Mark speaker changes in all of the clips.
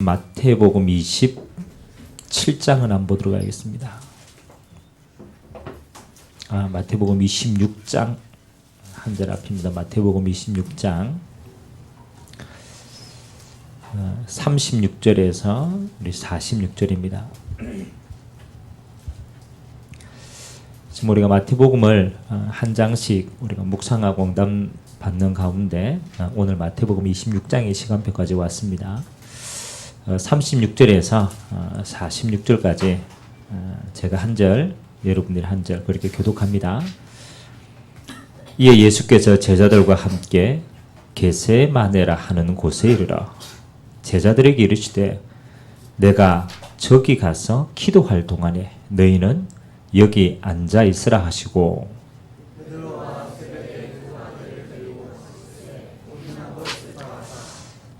Speaker 1: 마태복음 27장은 안 보도록 하겠습니다. 마태복음 26장 한 절 앞입니다. 마태복음 26장 36절에서 우리 46절입니다. 지금 우리가 마태복음을 한 장씩 우리가 묵상하고 응답 받는 가운데 오늘 마태복음 26장의 시간표까지 왔습니다. 36절에서 46절까지 제가 한 절, 여러분들이 한 절 그렇게 교독합니다. 이에 예수께서 제자들과 함께 게세마네라 하는 곳에 이르러 제자들에게 이르시되 내가 저기 가서 기도할 동안에 너희는 여기 앉아 있으라 하시고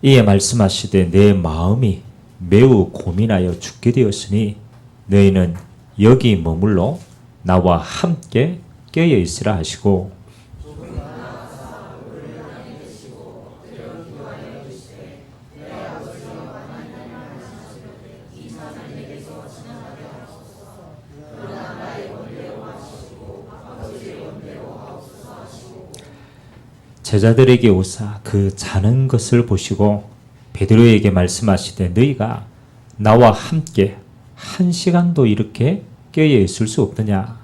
Speaker 1: 이에 말씀하시되 내 마음이 매우 고민하여 죽게 되었으니 너희는 여기 머물러 나와 함께 깨어 있으라 하시고 제자들에게 오사 그 자는 것을 보시고 베드로에게 말씀하시되 너희가 나와 함께 한 시간도 이렇게 깨어 있을 수 없느냐.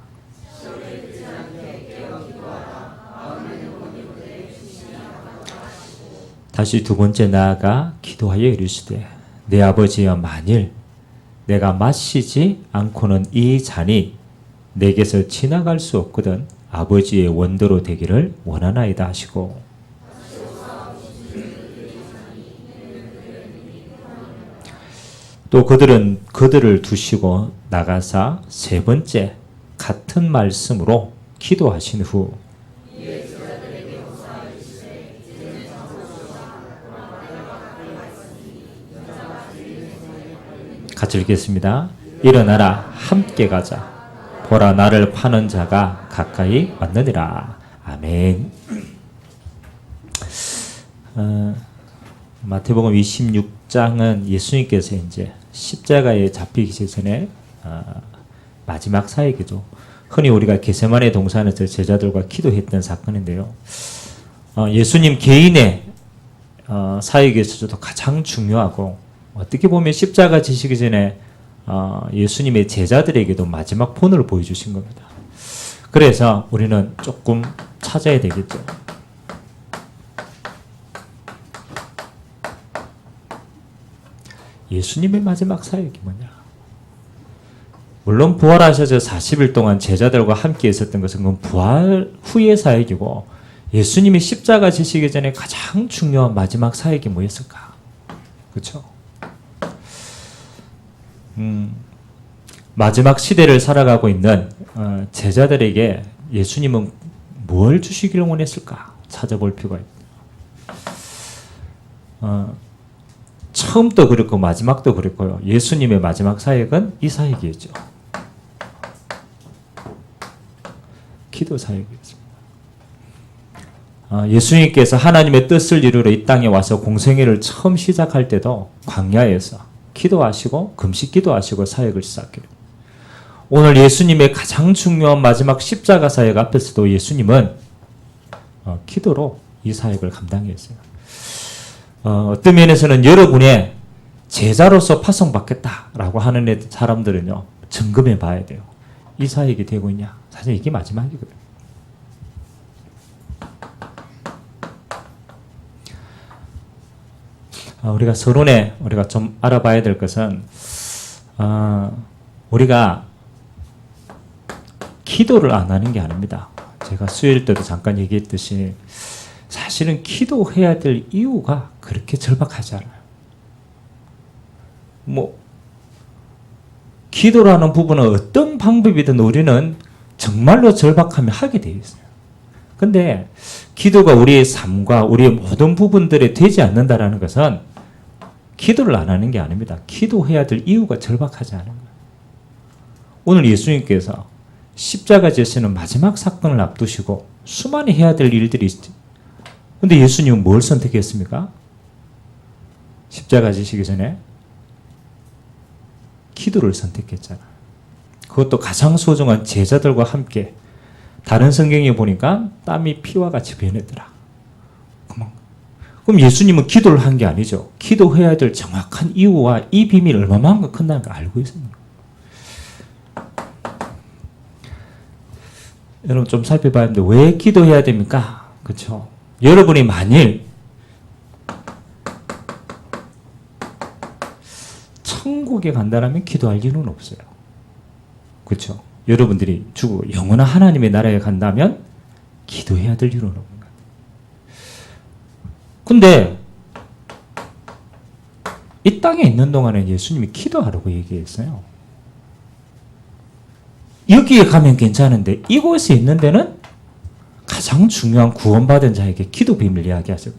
Speaker 1: 다시 두 번째 나아가 기도하여 이르시되 내 아버지여 만일 내가 마시지 않고는 이 잔이 내게서 지나갈 수 없거든 아버지의 원대로 되기를 원하나이다 하시고 또 그들을 두시고 나가사 세 번째 같은 말씀으로 기도하신 후 같이 읽겠습니다. 일어나라 함께 가자. 보라 나를 파는 자가 가까이 왔느니라. 아멘. 마태복음 26장은 예수님께서 이제 십자가에 잡히기 전에 마지막 사역이죠. 흔히 우리가 겟세마네 동산에서 제자들과 기도했던 사건인데요. 예수님 개인의 사역에 있어서도 가장 중요하고 어떻게 보면 십자가 지시기 전에 예수님의 제자들에게도 마지막 본을 보여주신 겁니다. 그래서 우리는 조금 찾아야 되겠죠. 예수님의 마지막 사역이 뭐냐? 물론 부활하셔서 40일 동안 제자들과 함께 있었던 것은 그건 부활 후의 사역이고 예수님이 십자가 지시기 전에 가장 중요한 마지막 사역이 뭐였을까? 그렇죠? 마지막 시대를 살아가고 있는 제자들에게 예수님은 뭘 주시기를 원했을까? 찾아볼 필요가 있다. 처음도 그렇고 마지막도 그렇고요. 예수님의 마지막 사역은 이 사역이었죠. 기도 사역이었습니다. 예수님께서 하나님의 뜻을 이루러 이 땅에 와서 공생애를 처음 시작할 때도 광야에서 기도하시고 금식 기도하시고 사역을 시작해요. 오늘 예수님의 가장 중요한 마지막 십자가 사역 앞에서도 예수님은 기도로 이 사역을 감당했어요. 어떤 면에서는 여러분의 제자로서 파송받겠다라고 하는 사람들은요 점검해 봐야 돼요. 이 사역이 되고 있냐? 사실 이게 마지막이거든요. 우리가 서론에 우리가 좀 알아봐야 될 것은 우리가 기도를 안 하는 게 아닙니다. 제가 수요일 때도 잠깐 얘기했듯이 사실은 기도해야 될 이유가 그렇게 절박하지 않아요. 기도라는 부분은 어떤 방법이든 우리는 정말로 절박하면 하게 되어 있어요. 근데 기도가 우리의 삶과 우리의 모든 부분들에 되지 않는다라는 것은 기도를 안 하는 게 아닙니다. 기도해야 될 이유가 절박하지 않은 거예요. 오늘 예수님께서 십자가 지시는 마지막 사건을 앞두시고 수많이 해야 될 일들이 있죠. 근데 예수님은 뭘 선택했습니까? 십자가 지시기 전에 기도를 선택했잖아. 그것도 가장 소중한 제자들과 함께. 다른 성경에 보니까 땀이 피와 같이 변했더라. 그럼 예수님은 기도를 한 게 아니죠. 기도해야 될 정확한 이유와 이 비밀이 얼마만큼 큰다는 걸 알고 있습니다. 여러분 좀 살펴봐야 하는데 왜 기도해야 됩니까? 그렇죠? 여러분이 만일 천국에 간다면 기도할 이유는 없어요. 그렇죠? 여러분들이 죽고 영원한 하나님의 나라에 간다면 기도해야 될 이유는 없는 거예요. 근데 이 땅에 있는 동안에 예수님이 기도하라고 얘기했어요. 여기에 가면 괜찮은데 이곳에 있는 데는 가장 중요한 구원받은 자에게 기도 비밀 이야기하세요.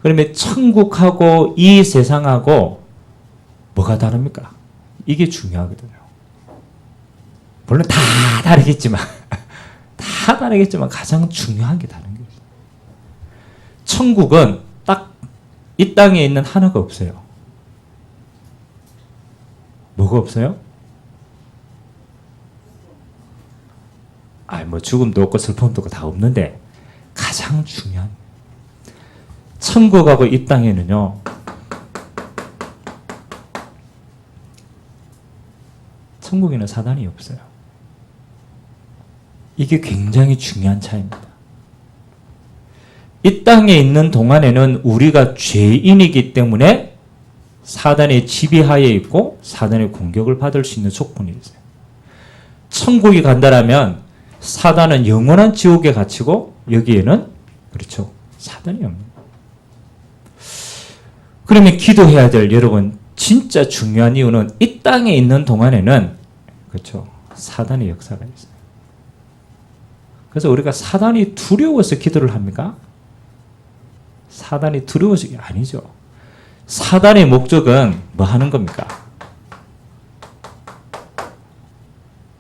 Speaker 1: 그러면 천국하고 이 세상하고 뭐가 다릅니까? 이게 중요하거든요. 물론 다 다르겠지만 가장 중요한 게 다른 거예요. 천국은 딱 이 땅에 있는 하나가 없어요. 뭐가 없어요? 뭐 죽음도 없고 슬픔도 없고 다 없는데 가장 중요한 천국하고 이 땅에는요. 천국에는 사단이 없어요. 이게 굉장히 중요한 차이입니다. 이 땅에 있는 동안에는 우리가 죄인이기 때문에 사단의 지배하에 있고 사단의 공격을 받을 수 있는 조건이 있어요. 천국에 간다라면 사단은 영원한 지옥에 갇히고 여기에는 그렇죠. 사단이 없는 거예요. 그러면 기도해야 될 여러분 진짜 중요한 이유는 이 땅에 있는 동안에는 그렇죠. 사단의 역사가 있어요. 그래서 우리가 사단이 두려워서 기도를 합니까? 사단이 두려워서 아니죠. 사단의 목적은 뭐 하는 겁니까?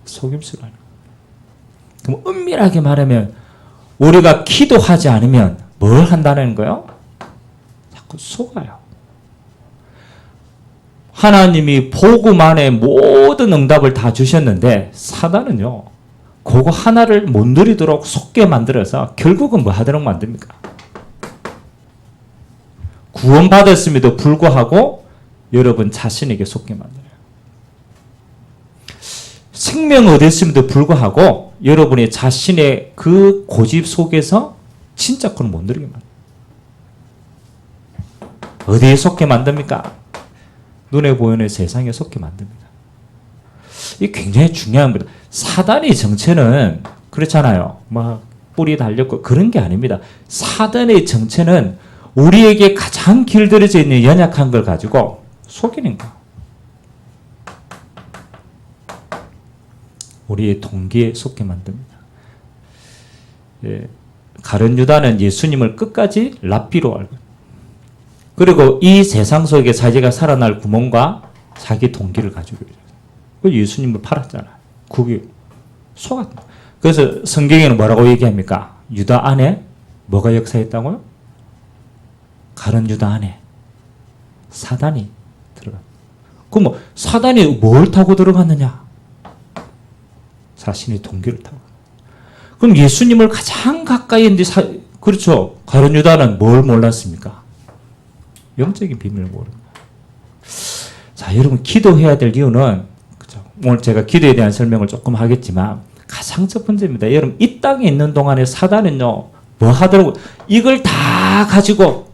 Speaker 1: 속임수를 하는 거예요. 그럼 은밀하게 말하면 우리가 기도하지 않으면 뭘 한다는 거예요? 자꾸 속아요. 하나님이 복음 안에 모든 응답을 다 주셨는데 사단은요. 그거 하나를 못 누리도록 속게 만들어서 결국은 뭐 하도록 만듭니까? 구원받았음에도 불구하고 여러분 자신에게 속게 만들어요. 생명 얻었음에도 불구하고 여러분의 자신의 그 고집 속에서 진짜 그걸 못 누리게 만들어요. 어디에 속게 만듭니까? 눈에 보이는 세상에 속게 만듭니다. 이게 굉장히 중요한 겁니다. 사단의 정체는 그렇잖아요. 막 뿌리 달렸고 그런 게 아닙니다. 사단의 정체는 우리에게 가장 길들여져 있는 연약한 걸 가지고 속이는 거예요. 우리의 동기에 속게 만듭니다. 가룟 유다는 예수님을 끝까지 랍비로 알고 그리고 이 세상 속에 자기가 살아날 구멍과 자기 동기를 가지고 있어요. 예수님을 팔았잖아요. 그게 속았다. 그래서 성경에는 뭐라고 얘기합니까? 유다 안에 뭐가 역사했다고요? 가룟 유다 안에 사단이 들어갔다. 그럼 뭐 사단이 뭘 타고 들어갔느냐? 자신의 동기를 타고. 그럼 예수님을 가장 가까이 있는데 그렇죠. 가룟 유다는 뭘 몰랐습니까? 영적인 비밀을 모릅니다. 자, 여러분 기도해야 될 이유는 그렇죠. 오늘 제가 기도에 대한 설명을 조금 하겠지만 가장 첫 번째입니다. 여러분 이 땅에 있는 동안에 사단은요 뭐 하더라고? 이걸 다 가지고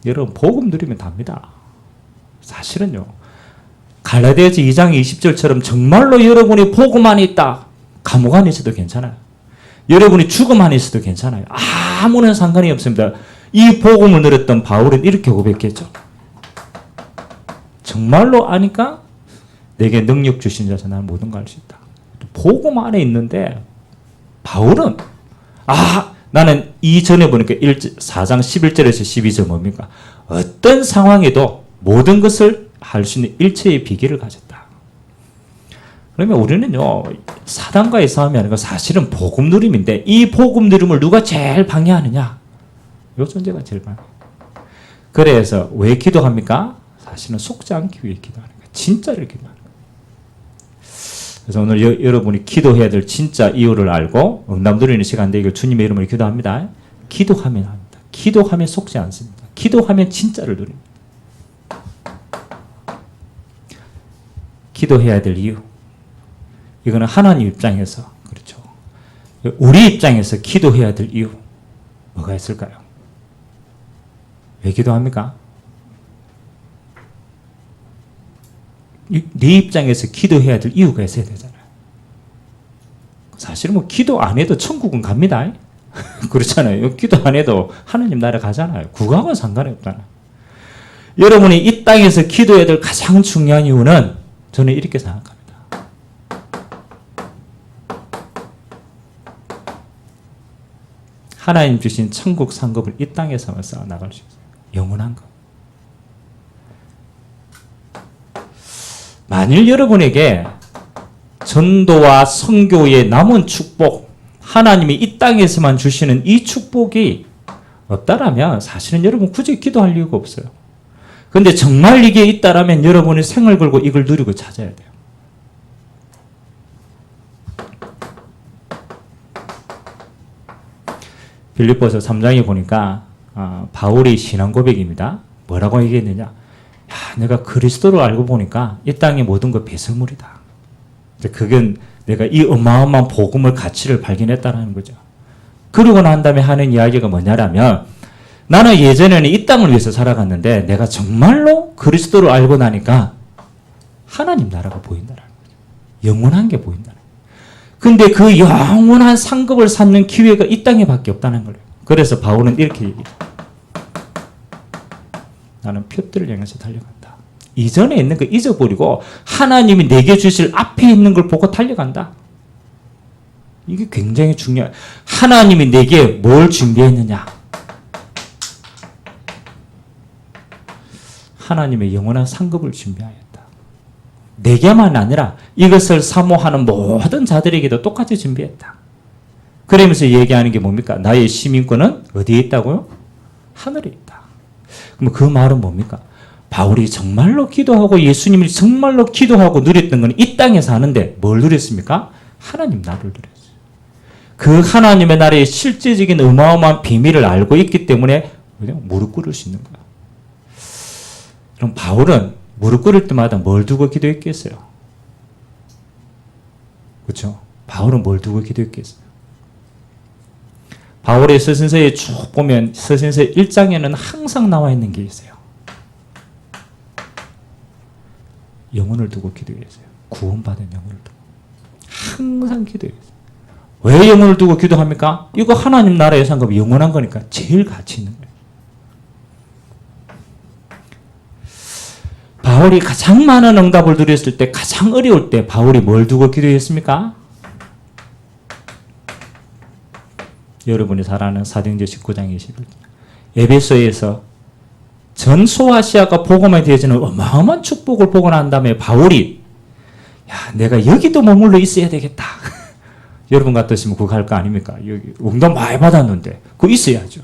Speaker 1: 여러분 복음 누리면 답니다. 사실은요. 갈라디아서 2장 20절처럼 정말로 여러분이 복음 안에 있다. 감옥 안에 있어도 괜찮아요. 여러분이 죽음 안에 있어도 괜찮아요. 아무런 상관이 없습니다. 이 복음을 누렸던 바울은 이렇게 고백했죠. 정말로 아니까 내게 능력 주신 자서 나는 모든 걸 할 수 있다. 복음 안에 있는데 바울은 나는 이전에 보니까 4장 11절에서 12절 뭡니까? 어떤 상황에도 모든 것을 할 수 있는 일체의 비결을 가졌다. 그러면 우리는요 사단과의 싸움이 아니고 사실은 복음 누림인데 이 복음 누림을 누가 제일 방해하느냐? 이 존재가 제일 방해. 그래서 왜 기도합니까? 사실은 속지 않기 위해 기도하는 거예요. 진짜를 기도하는 거예요. 그래서 오늘 여러분이 기도해야 될 진짜 이유를 알고 응답 누리는 시간인데 이걸 주님의 이름으로 기도합니다. 기도하면 합니다. 기도하면 속지 않습니다. 기도하면 진짜를 누립니다. 기도해야 될 이유. 이거는 하나님 입장에서 그렇죠. 우리 입장에서 기도해야 될 이유 뭐가 있을까요? 왜 기도합니까? 네 입장에서 기도해야 될 이유가 있어야 되잖아요. 사실은 뭐 기도 안 해도 천국은 갑니다. 그렇잖아요. 기도 안 해도 하나님 나라 가잖아요. 국가하고는 상관이 없잖아요. 여러분이 이 땅에서 기도해야 될 가장 중요한 이유는 저는 이렇게 생각합니다. 하나님 주신 천국 상급을 이 땅에서만 쌓아 나갈 수 있어요. 영원한 것. 만일 여러분에게 전도와 선교의 남은 축복, 하나님이 이 땅에서만 주시는 이 축복이 없다라면 사실은 여러분 굳이 기도할 이유가 없어요. 그런데 정말 이게 있다라면 여러분이 생을 걸고 이걸 누리고 찾아야 돼요. 빌립보서 3장에 보니까 바울의 신앙 고백입니다. 뭐라고 얘기했느냐? 야, 내가 그리스도를 알고 보니까 이 땅의 모든 것 배설물이다. 그건 내가 이 어마어마한 복음의 가치를 발견했다는 거죠. 그러고 난 다음에 하는 이야기가 뭐냐라면 나는 예전에는 이 땅을 위해서 살아갔는데 내가 정말로 그리스도를 알고 나니까 하나님 나라가 보인다는 거죠. 영원한 게 보인다는 거예요. 근데 그 영원한 상급을 쌓는 기회가 이 땅에 밖에 없다는 거예요. 그래서 바울은 이렇게 얘기해요. 나는 표대를 향해서 달려간다. 이전에 있는 거 잊어버리고 하나님이 내게 주실 앞에 있는 걸 보고 달려간다. 이게 굉장히 중요해요. 하나님이 내게 뭘 준비했느냐? 하나님의 영원한 상급을 준비하였다. 내게만 아니라 이것을 사모하는 모든 자들에게도 똑같이 준비했다. 그러면서 얘기하는 게 뭡니까? 나의 시민권은 어디에 있다고요? 하늘에 있다. 그럼 그 말은 뭡니까? 바울이 정말로 기도하고 예수님이 정말로 기도하고 누렸던 건 이 땅에 사는데 뭘 누렸습니까? 하나님 나라를 누렸어요. 그 하나님의 나라의 실제적인 어마어마한 비밀을 알고 있기 때문에 그냥 무릎 꿇을 수 있는 거예요. 그럼 바울은 무릎 꿇을 때마다 뭘 두고 기도했겠어요? 그렇죠? 바울은 뭘 두고 기도했겠어요? 바울의 서신서에 쭉 보면 서신서 1장에는 항상 나와 있는 게 있어요. 영혼을 두고 기도했어요. 구원받은 영혼을 두고. 항상 기도했어요. 왜 영혼을 두고 기도합니까? 이거 하나님 나라의 상급이 영원한 거니까 제일 가치 있는 거예요. 바울이 가장 많은 응답을 누렸을 때, 가장 어려울 때 바울이 뭘 두고 기도했습니까? 여러분이 잘 아는 사도행전 19장 21절. 에베소에서 전 소아시아가 복음에 대해서는 어마어마한 축복을 보고 난 다음에 바울이 야, 내가 여기도 머물러 있어야 되겠다. 여러분 같으시면 그거 할 거 아닙니까? 여기 응답 많이 받았는데 그거 있어야죠.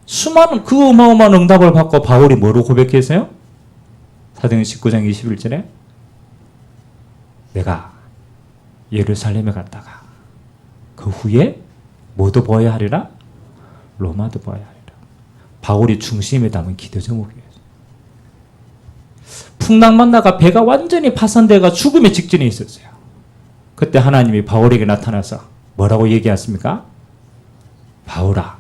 Speaker 1: 수많은 그 어마어마한 응답을 받고 바울이 뭐로 고백했어요? 사도행전 19장 21절에 내가 예루살렘에 갔다가 그 후에 뭐도 보아야 하리라? 로마도 보아야 하리라. 바울이 중심에 담은 기도 제목이에요. 풍랑 만나가 배가 완전히 파산되가 죽음의 직전에 있었어요. 그때 하나님이 바울에게 나타나서 뭐라고 얘기했습니까? 바울아,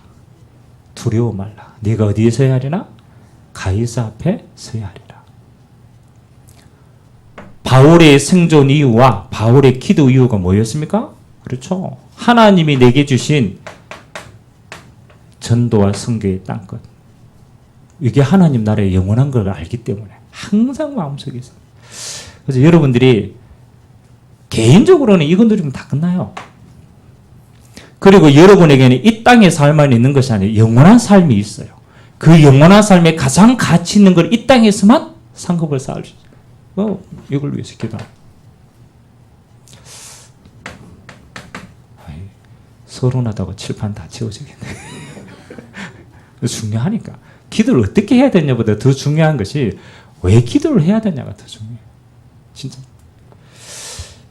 Speaker 1: 두려워 말라. 네가 어디에 서야 하리나? 가이사 앞에 서야 하리라. 바울의 생존 이유와 바울의 기도 이유가 뭐였습니까? 그렇죠. 하나님이 내게 주신 전도와 선교의 땅끝. 이게 하나님 나라의 영원한 걸 알기 때문에 항상 마음속에 있어요. 그래서 여러분들이 개인적으로는 이거 누리면 다 끝나요. 그리고 여러분에게는 이 땅의 삶만 있는 것이 아니라 영원한 삶이 있어요. 그 영원한 삶에 가장 가치 있는 걸 이 땅에서만 상급을 쌓을 수 있어요. 이걸 위해서 기도합니다. 서른하다고 칠판 다 채워지겠네. 중요하니까. 기도를 어떻게 해야 되냐보다 더 중요한 것이 왜 기도를 해야 되냐가 더 중요해요. 진짜.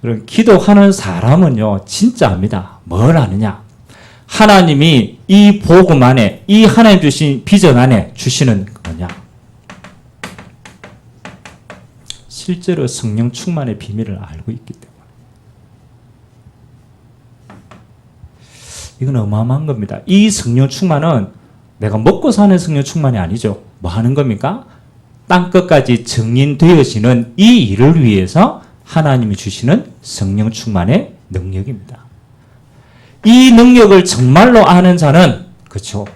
Speaker 1: 그럼 기도하는 사람은요, 진짜 압니다. 뭘 아느냐? 하나님이 이 복음 안에, 이 하나님 주신 비전 안에 주시는 뭐냐? 실제로 성령 충만의 비밀을 알고 있기 때문에. 이건 어마어마한 겁니다. 이 성령 충만은 내가 먹고 사는 성령 충만이 아니죠. 뭐 하는 겁니까? 땅끝까지 증인되어지는 이 일을 위해서 하나님이 주시는 성령 충만의 능력입니다. 이 능력을 정말로 아는 자는 그렇죠.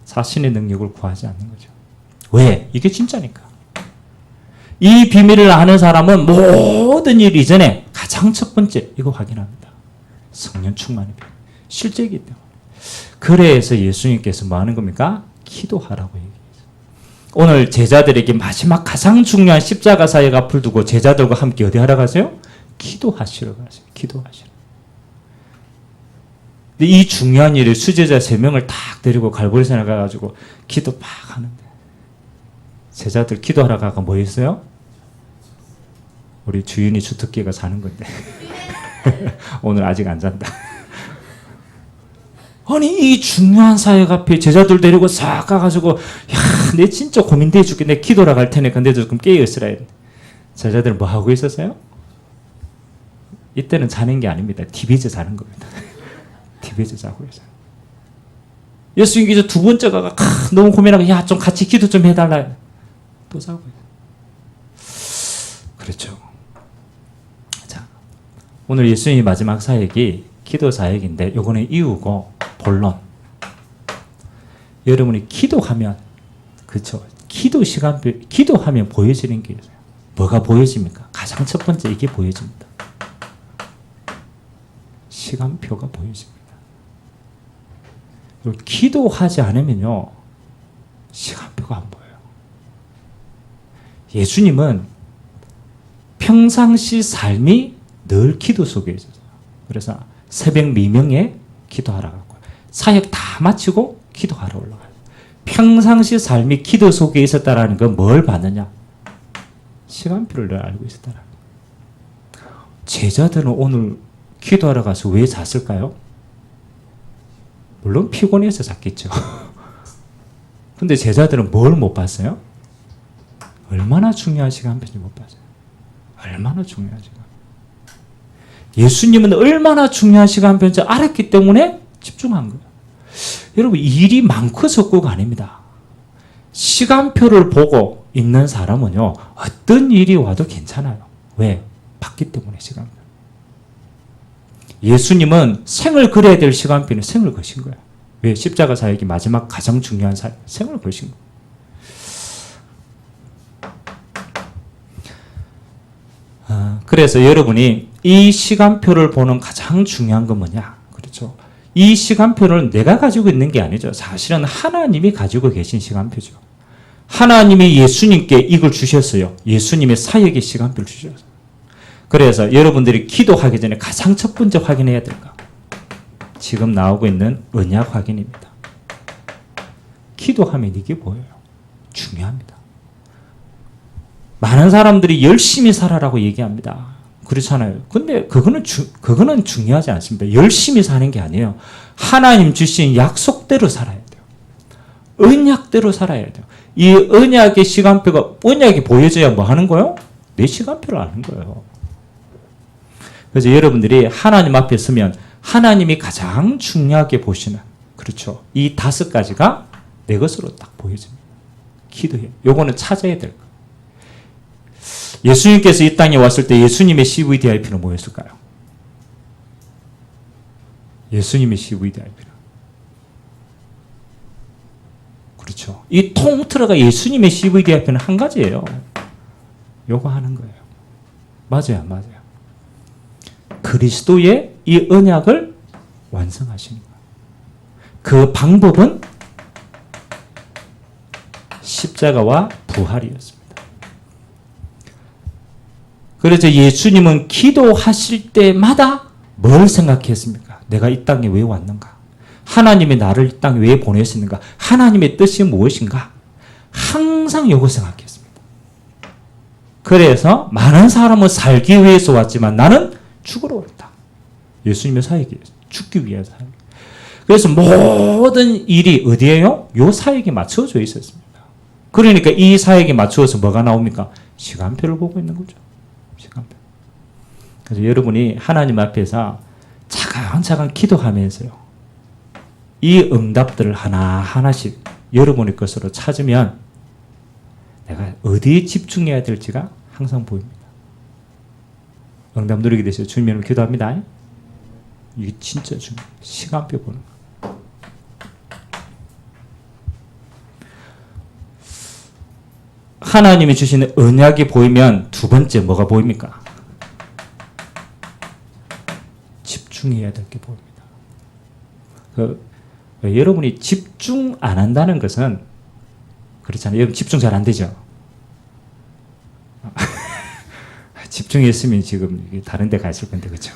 Speaker 1: 자신의 능력을 구하지 않는 거죠. 왜? 이게 진짜니까. 이 비밀을 아는 사람은 모든 일 이전에 가장 첫 번째 이거 확인합니다. 성령 충만의 비밀. 실제이기 때문에. 그래서 예수님께서 뭐 하는 겁니까? 기도하라고 얘기해요. 오늘 제자들에게 마지막 가장 중요한 십자가 사역 앞을 두고 제자들과 함께 어디 하러 가세요? 기도하시러 가세요. 기도하시러. 근데 이 중요한 일을 수제자 3명을 딱 데리고 갈보리산에 가가지고 기도 막 하는데 제자들 기도하러 가가 뭐 했어요? 우리 주인이 주특기가 자는 건데 오늘 아직 안 잔다. 아니 이 중요한 사역 앞에 제자들 데리고 싹 가가지고 야, 내 진짜 고민돼 죽겠네. 내 기도하러 갈 테니까 너희들 조금 깨어있으라 했는데 제자들은 뭐 하고 있었어요? 이때는 자는 게 아닙니다. TV에서 자는 겁니다. TV에서 자고 있어요. 예수님께서 두 번째 가가 너무 고민하고 야, 좀 같이 기도 좀 해달라. 또 자고 있어요. 그렇죠. 자, 오늘 예수님의 마지막 사역이 기도 사역인데 요거는 이유고 본론. 여러분이 기도하면 그렇죠. 기도 시간표 기도하면 보여지는 게 있어요. 뭐가 보여집니까? 가장 첫 번째 이게 보여집니다. 시간표가 보여집니다. 기도하지 않으면요 시간표가 안 보여요. 예수님은 평상시 삶이 늘 기도 속에 있었어요. 그래서 새벽 미명에 기도하러 갔고 사역 다 마치고 기도하러 올라가요. 평상시 삶이 기도 속에 있었다라는 건 뭘 받느냐? 시간표를 늘 알고 있었다라는 거예요. 제자들은 오늘 기도하러 가서 왜 잤을까요? 물론 피곤해서 잤겠죠. 근데 제자들은 뭘 못 봤어요? 얼마나 중요한 시간표인지 못 봤어요. 얼마나 중요한 시간. 예수님은 얼마나 중요한 시간표인지 알았기 때문에 집중한 거예요. 여러분 일이 많고 적고가 아닙니다. 시간표를 보고 있는 사람은요 어떤 일이 와도 괜찮아요. 왜? 봤기 때문에 시간표. 예수님은 생을 그려야 될 시간표는 생을 거신 거예요. 왜? 십자가 사역이 마지막 가장 중요한 사역, 생을 거신 거예요. 그래서 여러분이 이 시간표를 보는 가장 중요한 건 뭐냐? 그렇죠. 이 시간표는 내가 가지고 있는 게 아니죠. 사실은 하나님이 가지고 계신 시간표죠. 하나님이 예수님께 이걸 주셨어요. 예수님의 사역의 시간표를 주셨어요. 그래서 여러분들이 기도하기 전에 가장 첫 번째 확인해야 될 거. 지금 나오고 있는 언약 확인입니다. 기도하면 이게 보여요. 중요합니다. 많은 사람들이 열심히 살아라고 얘기합니다. 그렇잖아요. 근데 그거는 중요하지 않습니다. 열심히 사는 게 아니에요. 하나님 주신 약속대로 살아야 돼요. 언약대로 살아야 돼요. 이 언약의 시간표가 언약이 보여져야 뭐 하는 거예요? 내 시간표를 아는 거예요. 그래서 여러분들이 하나님 앞에 서면 하나님이 가장 중요하게 보시는 그렇죠. 이 5가지가 내 것으로 딱 보여집니다. 기도해. 요거는 찾아야 될 거. 예수님께서 이 땅에 왔을 때 예수님의 CVDIP는 뭐였을까요? 예수님의 CVDIP는 그렇죠. 이 통틀어가 예수님의 CVDIP는 한 가지예요. 요거 하는 거예요. 맞아요, 맞아요. 그리스도의 이 언약을 완성하시는 거예요. 그 방법은 십자가와 부활이었습니다. 그래서 예수님은 기도하실 때마다 뭘 생각했습니까? 내가 이 땅에 왜 왔는가? 하나님이 나를 이 땅에 왜 보내셨는가? 하나님의 뜻이 무엇인가? 항상 요거 생각했습니다. 그래서 많은 사람은 살기 위해서 왔지만 나는 죽으러 왔다. 예수님의 사역이 죽기 위한 사역. 그래서 모든 일이 어디에요? 요 사역에 맞춰져 있었습니다. 그러니까 이 사역에 맞추어서 뭐가 나옵니까? 시간표를 보고 있는 거죠. 시간표. 그래서 여러분이 하나님 앞에서 차근차근 기도하면서요. 이 응답들을 하나하나씩 여러분의 것으로 찾으면 내가 어디에 집중해야 될지가 항상 보입니다. 응답 누리게 되셔서 주님을 기도합니다. 이게 진짜 중요해요. 시간표 보는 거. 하나님이 주시는 언약이 보이면 두 번째 뭐가 보입니까? 집중해야 될 게 보입니다. 여러분이 집중 안 한다는 것은 그렇잖아요. 여러분 집중 잘 안 되죠? 집중했으면 지금 다른 데 가 있을 건데 그렇죠?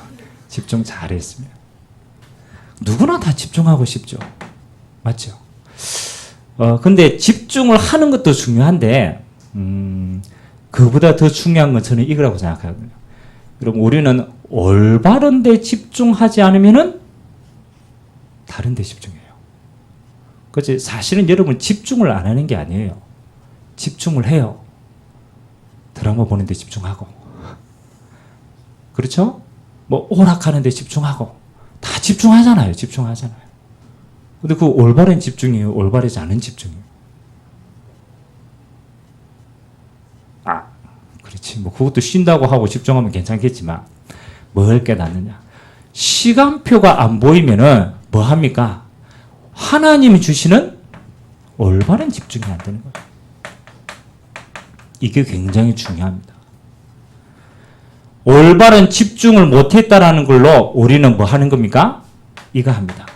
Speaker 1: 집중 잘 했으면. 누구나 다 집중하고 싶죠. 맞죠? 근데 집중을 하는 것도 중요한데 그보다 더 중요한 건 저는 이거라고 생각하거든요. 여러분 우리는 올바른 데 집중하지 않으면은 다른 데 집중해요. 그렇지? 사실은 여러분 집중을 안 하는 게 아니에요. 집중을 해요. 드라마 보는 데 집중하고. 그렇죠? 뭐 오락하는 데 집중하고. 다 집중하잖아요. 집중하잖아요. 근데 그 올바른 집중이에요? 올바르지 않은 집중이에요? 그렇지. 뭐 그것도 쉰다고 하고 집중하면 괜찮겠지만 뭘 깨닫느냐? 시간표가 안 보이면은 뭐 합니까? 하나님이 주시는 올바른 집중이 안 되는 거예요. 이게 굉장히 중요합니다. 올바른 집중을 못했다라는 걸로 우리는 뭐 하는 겁니까? 이거 합니다.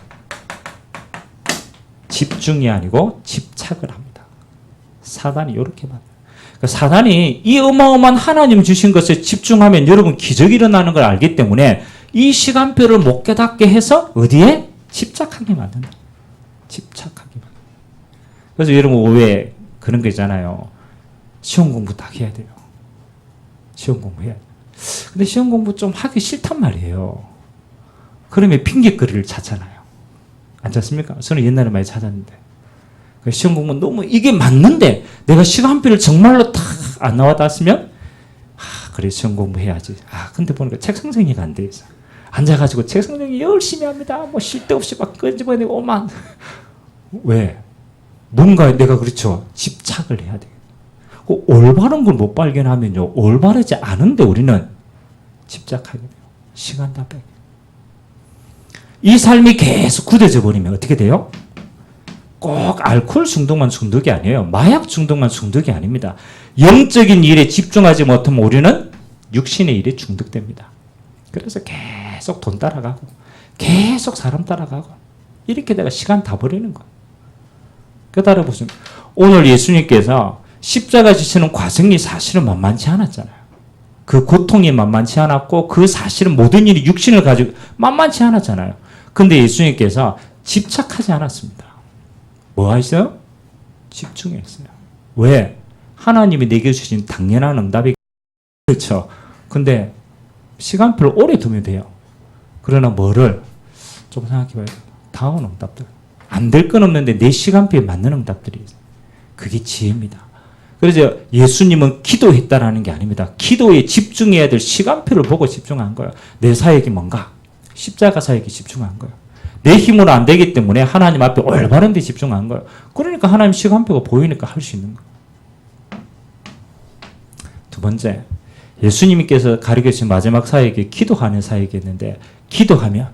Speaker 1: 집중이 아니고 집착을 합니다. 사단이 이렇게 만들어요. 사단이 이 어마어마한 하나님 주신 것에 집중하면 여러분 기적이 일어나는 걸 알기 때문에 이 시간표를 못 깨닫게 해서 어디에? 집착하게 만든다. 집착하게 만든다. 그래서 여러분 왜 그런 거 있잖아요. 시험 공부 딱 해야 돼요. 시험 공부해야 돼요. 근데 시험 공부 좀 하기 싫단 말이에요. 그러면 핑계거리를 찾잖아요. 안 찾습니까? 저는 옛날에 많이 찾았는데. 시험 공부 너무 이게 맞는데 내가 시간표를 정말로 딱 안 나왔다 했으면 그래 시험 공부해야지. 근데 보니까 책 성정리가 안 돼 있어. 앉아가지고 책 성정리 열심히 합니다. 뭐 쉴 데 없이 막 끄집어내고 오만. 왜? 뭔가 내가 그렇죠. 집착을 해야 돼. 올바른 걸 못 발견하면요. 올바르지 않은데 우리는 집착하게 돼요. 시간 다 빼게. 이 삶이 계속 굳어져 버리면 어떻게 돼요? 꼭 알코올 중독만 중독이 아니에요. 마약 중독만 중독이 아닙니다. 영적인 일에 집중하지 못하면 우리는 육신의 일에 중독됩니다. 그래서 계속 돈 따라가고 계속 사람 따라가고 이렇게 내가 시간 다 버리는 거예요. 깨달아 보시면 오늘 예수님께서 십자가 지시는 과정이 사실은 만만치 않았잖아요. 그 고통이 만만치 않았고 그 사실은 모든 일이 육신을 가지고 만만치 않았잖아요. 근데 예수님께서 집착하지 않았습니다. 뭐 하셨어요? 집중했어요. 왜? 하나님이 내게 주신 당연한 응답이 그렇죠. 근데 시간표를 오래 두면 돼요. 그러나 뭐를 좀 생각해봐요. 다음 응답들. 안 될 건 없는데 내 시간표에 맞는 응답들이 있어요. 그게 지혜입니다. 그래서 예수님은 기도했다라는 게 아닙니다. 기도에 집중해야 될 시간표를 보고 집중한 거예요. 내 사역이 뭔가? 십자가 사역에 집중한 거예요. 내 힘으로 안 되기 때문에 하나님 앞에 올바른 데 집중한 거예요. 그러니까 하나님 시간표가 보이니까 할 수 있는 거예요. 두 번째, 예수님께서 가르쳐주신 마지막 사역이 기도하는 사역이었는데 기도하면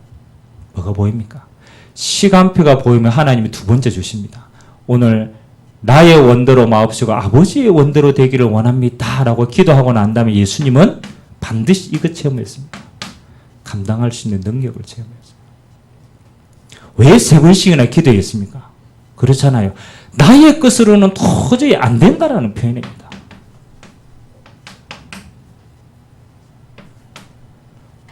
Speaker 1: 뭐가 보입니까? 시간표가 보이면 하나님이 두 번째 주십니다. 오늘 나의 원대로 마옵시고 아버지의 원대로 되기를 원합니다. 라고 기도하고 난 다음에 예수님은 반드시 이것 체험했습니다. 감당할 수 있는 능력을 체험했습니다. 왜 세 번씩이나 기도했습니까? 그렇잖아요. 나의 것으로는 도저히 안 된다라는 표현입니다.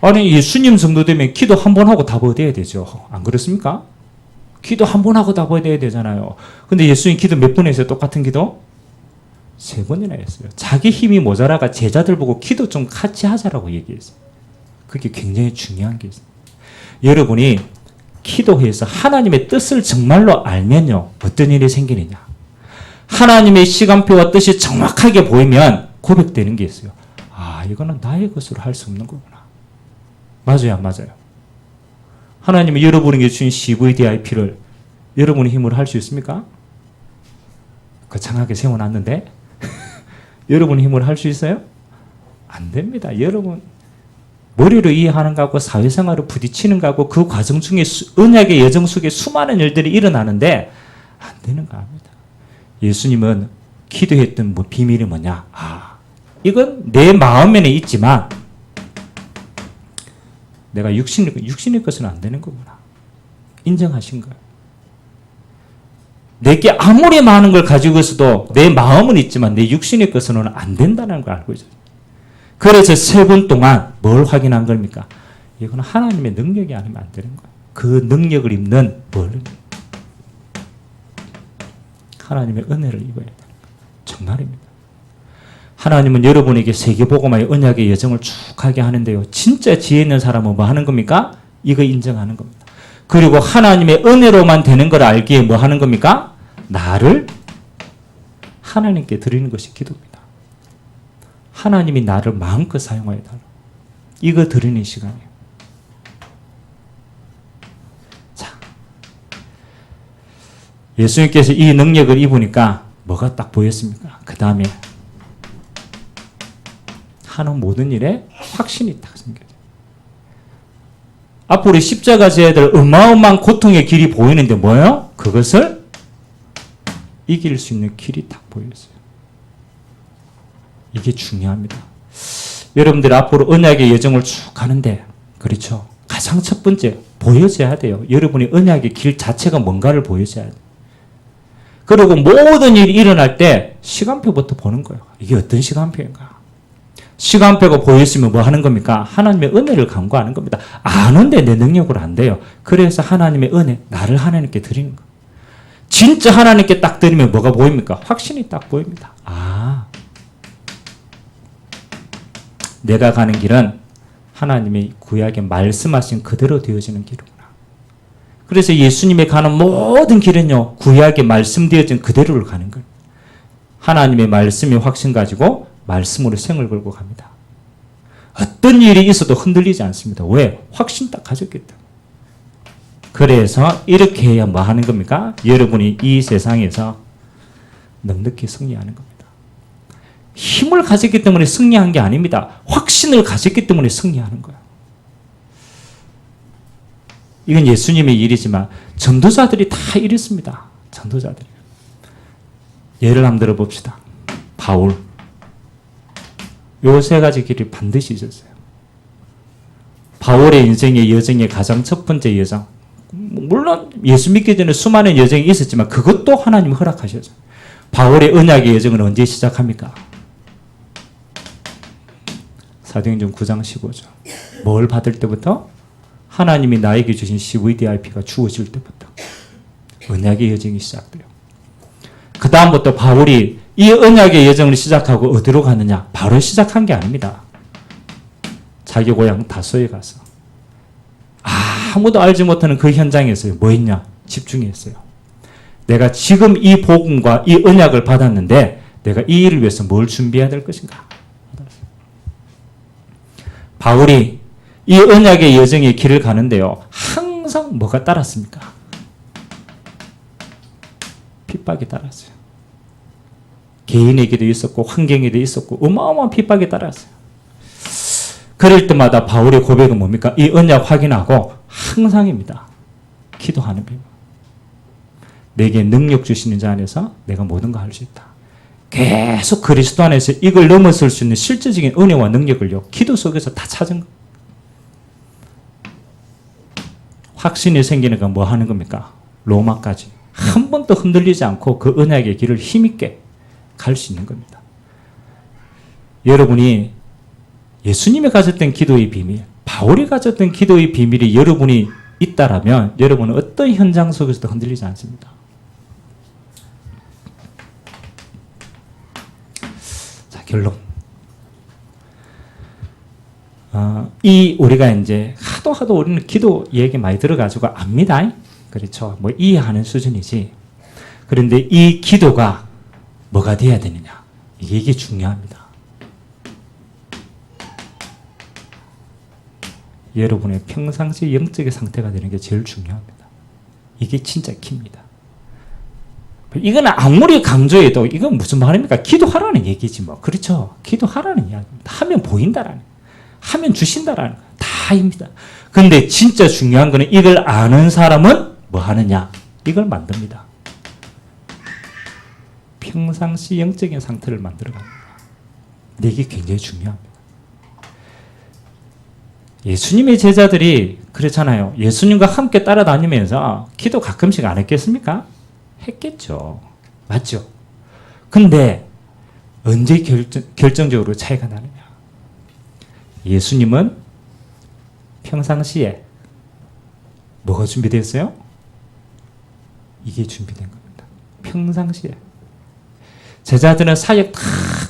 Speaker 1: 아니 예수님 정도 되면 기도 한 번 하고 답 얻어야 되죠. 안 그렇습니까? 기도 한 번 하고 다 보여야 되잖아요. 근데 예수님 기도 몇 번 했어요? 똑같은 기도? 3번이나 했어요. 자기 힘이 모자라가 제자들 보고 기도 좀 같이 하자라고 얘기했어요. 그게 굉장히 중요한 게 있어요. 여러분이 기도해서 하나님의 뜻을 정말로 알면요, 어떤 일이 생기느냐. 하나님의 시간표와 뜻이 정확하게 보이면 고백되는 게 있어요. 아, 이거는 나의 것으로 할 수 없는 거구나. 맞아요, 안 맞아요? 하나님이 여러분에게 주신 CVDIP를 여러분의 힘으로 할 수 있습니까? 거창하게 세워놨는데 여러분의 힘으로 할 수 있어요? 안 됩니다. 여러분 머리로 이해하는 것하고 사회생활로 부딪히는 것하고 그 과정 중에 언약의 여정 속에 수많은 일들이 일어나는데 안 되는 겁니다. 예수님은 기도했던 비밀이 뭐냐? 이건 내 마음에는 있지만 내가 육신의 것은 안 되는 거구나. 인정하신 거예요. 내게 아무리 많은 걸 가지고 있어도 내 마음은 있지만 내 육신의 것은 안 된다는 걸 알고 있어요. 그래서 3분 동안 뭘 확인한 겁니까? 이건 하나님의 능력이 아니면 안 되는 거예요. 그 능력을 입는 하나님의 은혜를 입어야 되는 거예요. 정말입니다. 하나님은 여러분에게 세계복음화의 언약의 여정을 쭉 가게 하는데요. 진짜 지혜 있는 사람은 뭐 하는 겁니까? 이거 인정하는 겁니다. 그리고 하나님의 은혜로만 되는 걸 알기에 뭐 하는 겁니까? 나를 하나님께 드리는 것이 기도입니다. 하나님이 나를 마음껏 사용하여 달라. 이거 드리는 시간이에요. 자, 예수님께서 이 능력을 입으니까 뭐가 딱 보였습니까? 그 다음에 하는 모든 일에 확신이 딱 생겨요. 앞으로 십자가 져야 될 어마어마한 고통의 길이 보이는데 뭐예요? 그것을 이길 수 있는 길이 딱 보였어요. 이게 중요합니다. 여러분들 앞으로 언약의 여정을 쭉 가는데, 그렇죠? 가장 첫 번째 보여져야 돼요. 여러분이 언약의 길 자체가 뭔가를 보여줘야 돼요. 그리고 모든 일이 일어날 때 시간표부터 보는 거예요. 이게 어떤 시간표인가? 시간표가 보였으면 뭐 하는 겁니까? 하나님의 은혜를 간구하는 겁니다. 아는데 내 능력으로 안 돼요. 그래서 하나님의 은혜, 나를 하나님께 드리는 거예요. 진짜 하나님께 딱 드리면 뭐가 보입니까? 확신이 딱 보입니다. 내가 가는 길은 하나님의 구약에 말씀하신 그대로 되어지는 길이구나. 그래서 예수님이 가는 모든 길은요, 구약에 말씀되어진 그대로를 가는 거예요. 하나님의 말씀이 확신 가지고 말씀으로 생을 걸고 갑니다. 어떤 일이 있어도 흔들리지 않습니다. 왜? 확신 딱 가졌기 때문에. 그래서 이렇게 해야 뭐 하는 겁니까? 여러분이 이 세상에서 넉넉히 승리하는 겁니다. 힘을 가졌기 때문에 승리한 게 아닙니다. 확신을 가졌기 때문에 승리하는 거예요. 이건 예수님의 일이지만 전도자들이 다 이랬습니다. 전도자들이. 예를 한번 들어봅시다. 바울. 요 3가지 길이 반드시 있었어요. 바울의 인생의 여정의 가장 첫 번째 여정. 물론 예수 믿기 전에 수많은 여정이 있었지만 그것도 하나님 허락하셨어요. 바울의 언약의 여정은 언제 시작합니까? 사도행전 9장 15절. 뭘 받을 때부터? 하나님이 나에게 주신 CVDIP가 주어질 때부터 언약의 여정이 시작돼요. 그 다음부터 바울이 이 언약의 여정을 시작하고 어디로 가느냐? 바로 시작한 게 아닙니다. 자기 고향 다소에 가서 아무도 알지 못하는 그 현장에서 뭐 했냐? 집중했어요. 내가 지금 이 복음과 이 언약을 받았는데 내가 이 일을 위해서 뭘 준비해야 될 것인가? 바울이 이 언약의 여정의 길을 가는데요. 항상 뭐가 따랐습니까? 핍박이 따랐어요. 개인에게도 있었고 환경에도 있었고 어마어마한 핍박이 따랐어요. 그럴 때마다 바울의 고백은 뭡니까? 이 언약 확인하고 항상입니다. 기도하는 비밀. 내게 능력 주시는 자 안에서 내가 모든 걸 할 수 있다. 계속 그리스도 안에서 이걸 넘어설 수 있는 실제적인 은혜와 능력을요. 기도 속에서 다 찾은 거. 확신이 생기는 건 뭐 하는 겁니까? 로마까지. 한 번도 흔들리지 않고 그 언약의 길을 힘있게 갈 수 있는 겁니다. 여러분이 예수님이 가졌던 기도의 비밀, 바울이 가졌던 기도의 비밀이 여러분이 있다라면 여러분은 어떤 현장 속에서도 흔들리지 않습니다. 자, 결론. 우리가 이제 하도 우리는 기도 얘기 많이 들어가지고 압니다. 그렇죠. 뭐 이해하는 수준이지. 그런데 이 기도가 뭐가 돼야 되느냐. 이게 중요합니다. 여러분의 평상시 영적인 상태가 되는 게 제일 중요합니다. 이게 진짜 키입니다. 이거는 아무리 강조해도 이건 무슨 말입니까? 기도하라는 얘기지 뭐. 그렇죠. 기도하라는 이야기입니다. 하면 보인다라는, 하면 주신다라는 거 다입니다. 근데 진짜 중요한 거는 이걸 아는 사람은 뭐 하느냐? 이걸 만듭니다. 평상시 영적인 상태를 만들어 갑니다. 근데 이게 굉장히 중요합니다. 예수님의 제자들이 그렇잖아요. 예수님과 함께 따라다니면서 기도 가끔씩 안 했겠습니까? 했겠죠. 맞죠? 근데 언제 결정적으로 차이가 나느냐? 예수님은 평상시에 뭐가 준비됐어요? 이게 준비된 겁니다. 평상시에. 제자들은 사역 다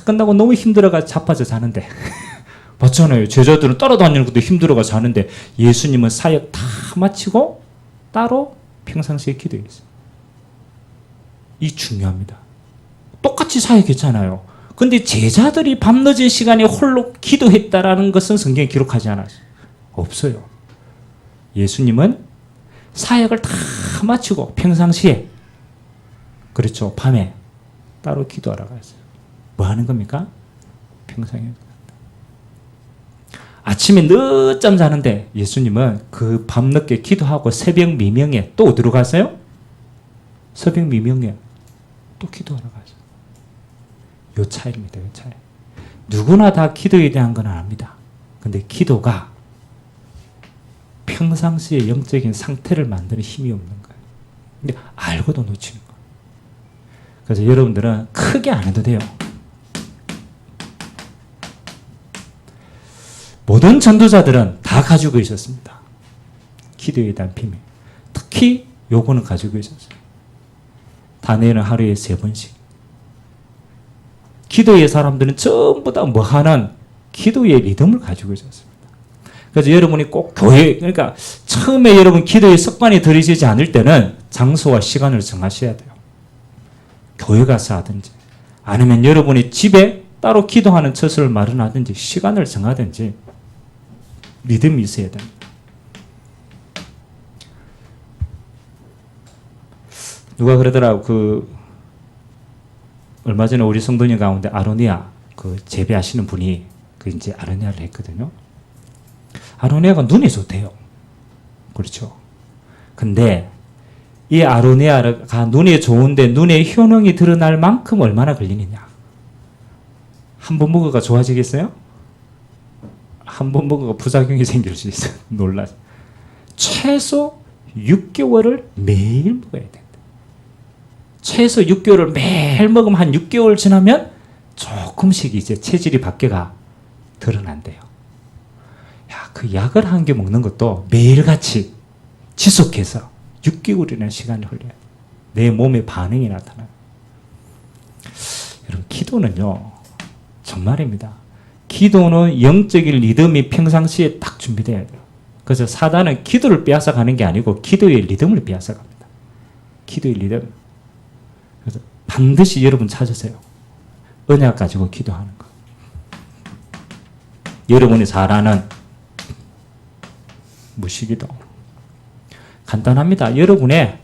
Speaker 1: 끝나고 너무 힘들어가 자빠져 자는데 맞잖아요. 제자들은 따라다니는 것도 힘들어가 자는데 예수님은 사역 다 마치고 따로 평상시에 기도했어요. 이 중요합니다. 똑같이 사역했잖아요. 근데 제자들이 밤늦은 시간에 홀로 기도했다라는 것은 성경에 기록하지 않았어요. 없어요. 예수님은 사역을 다 마치고 평상시에 그렇죠. 밤에 따로 기도하러 갔어요. 뭐 하는 겁니까? 평상에. 아침에 늦잠 자는데 예수님은 그 밤늦게 기도하고 새벽 미명에 또 어디로 갔어요? 새벽 미명에 또 기도하러 가죠. 요 차이입니다. 요 차이. 누구나 다 기도에 대한 건 압니다. 근데 기도가 평상시의 영적인 상태를 만드는 힘이 없는 거예요. 근데 알고도 놓치는 거예요. 그래서 여러분들은 크게 안 해도 돼요. 모든 전도자들은 다 가지고 있었습니다. 기도에 대한 비밀. 특히 요거는 가지고 있었어요. 다니엘은 하루에 3번씩. 기도의 사람들은 전부 다 뭐 하는 기도의 리듬을 가지고 있었습니다. 그래서 여러분이 꼭 교회, 그러니까 처음에 여러분 기도의 습관이 들이시지 않을 때는 장소와 시간을 정하셔야 돼요. 교회 가서 하든지 아니면 여러분이 집에 따로 기도하는 처소를 마련하든지 시간을 정하든지 리듬이 있어야 됩니다. 누가 그러더라고. 얼마 전에 우리 성도님 가운데 아로니아 재배하시는 분이 이제 아로니아를 했거든요. 아로니아가 눈이 좋대요. 그렇죠. 근데 이 아로니아가 눈에 좋은데 눈에 효능이 드러날 만큼 얼마나 걸리느냐. 한 번 먹어가 좋아지겠어요? 한 번 먹어가 부작용이 생길 수 있어요. 놀라. 최소 6개월을 매일 먹어야 된다. 최소 6개월을 매일 먹으면 한 6개월 지나면 조금씩 이제 체질이 바뀌어가 드러난대요. 야, 그 약을 한 개 먹는 것도 매일같이 지속해서 6개월이라는 시간이 흘려요. 내 몸에 반응이 나타나요. 여러분, 기도는요, 정말입니다. 기도는 영적인 리듬이 평상시에 딱 준비돼야 돼요. 그래서 사단은 기도를 빼앗아 가는 게 아니고 기도의 리듬을 빼앗아 갑니다. 기도의 리듬. 그래서 반드시 여러분 찾으세요. 언약 가지고 기도하는 거. 여러분이 잘 아는 무시기도. 간단합니다. 여러분의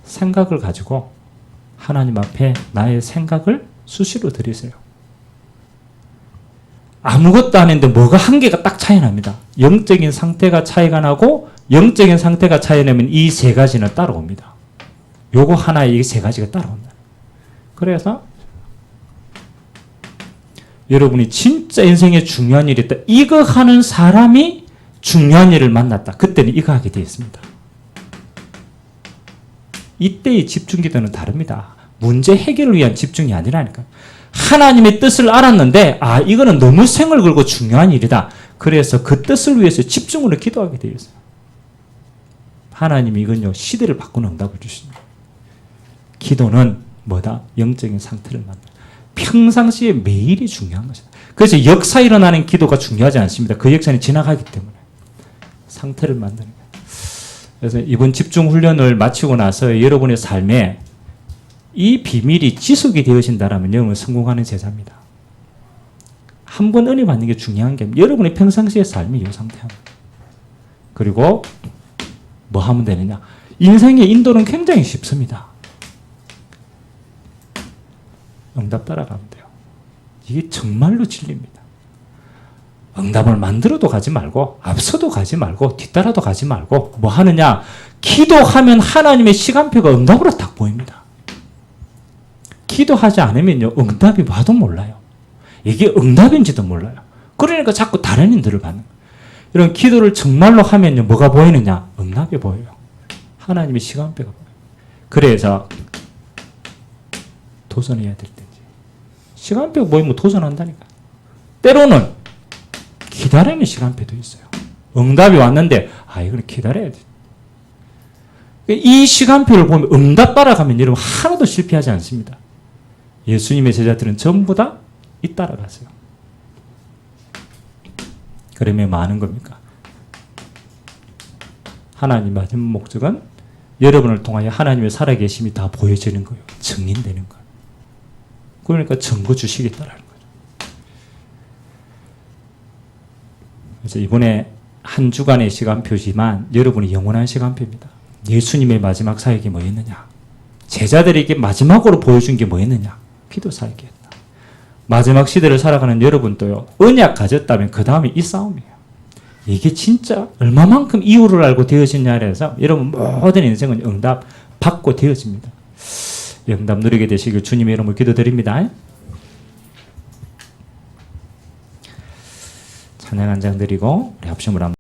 Speaker 1: 생각을 가지고 하나님 앞에 나의 생각을 수시로 드리세요. 아무것도 안 했는데 뭐가 한계가 딱 차이 납니다. 영적인 상태가 차이가 나고 영적인 상태가 차이 나면 이 세 가지는 따라옵니다. 요거 하나에 이 세 가지가 따라온다. 그래서 여러분이 진짜 인생에 중요한 일이 있다. 이거 하는 사람이 중요한 일을 만났다. 그때는 이거 하게 되어 있습니다. 이때의 집중기도는 다릅니다. 문제 해결을 위한 집중이 아니라니까요. 하나님의 뜻을 알았는데 이거는 너무 생을 걸고 중요한 일이다. 그래서 그 뜻을 위해서 집중으로 기도하게 되어 있어요. 하나님이 이건요 시대를 바꾸는 응답을 주십니다. 기도는 뭐다? 영적인 상태를 만든다. 평상시에 매일이 중요한 것이다. 그래서 역사 일어나는 기도가 중요하지 않습니다. 그 역사는 지나가기 때문에 상태를 만드는 거예요. 그래서 이번 집중 훈련을 마치고 나서 여러분의 삶에 이 비밀이 지속이 되어진다면 여러분은 성공하는 제자입니다. 한 번 은혜 받는 게 중요한 게 여러분의 평상시의 삶이 이 상태입니다. 그리고 뭐 하면 되느냐? 인생의 인도는 굉장히 쉽습니다. 응답 따라가면 돼요. 이게 정말로 진리입니다. 응답을 만들어도 가지 말고 앞서도 가지 말고 뒤따라도 가지 말고 뭐 하느냐? 기도하면 하나님의 시간표가 응답으로 딱 보입니다. 기도하지 않으면요 응답이 와도 몰라요. 이게 응답인지도 몰라요. 그러니까 자꾸 다른 인들을 받는 거예요. 이런 기도를 정말로 하면요 뭐가 보이느냐? 응답이 보여요. 하나님의 시간표가 보여요. 그래서 도전해야 될 때지. 시간표 보이면 도전한다니까. 때로는 기다리는 시간표도 있어요. 응답이 왔는데 이건 기다려야 돼. 이 시간표를 보면 응답 따라가면 여러분 하나도 실패하지 않습니다. 예수님의 제자들은 전부 다 이 따라가세요. 그러면 많은 겁니까? 하나님 마지막 목적은 여러분을 통하여 하나님의 살아계심이 다 보여지는 거예요. 증인되는 거예요. 그러니까 증거 주시겠다라는 거죠. 그래서 이번에 한 주간의 시간표지만 여러분이 영원한 시간표입니다. 예수님의 마지막 사역이 뭐였느냐? 제자들에게 마지막으로 보여준 게 뭐였느냐? 기도 사역이었다. 마지막 시대를 살아가는 여러분도요. 언약 가졌다면 그 다음에 이 싸움이에요. 이게 진짜 얼마만큼 이유를 알고 되어지냐에 대해서 여러분 모든 인생은 응답 받고 되어집니다. 응답 누리게 되시길 주님의 이름으로 기도드립니다. 찬양 한 장 드리고 우리 합심을 한번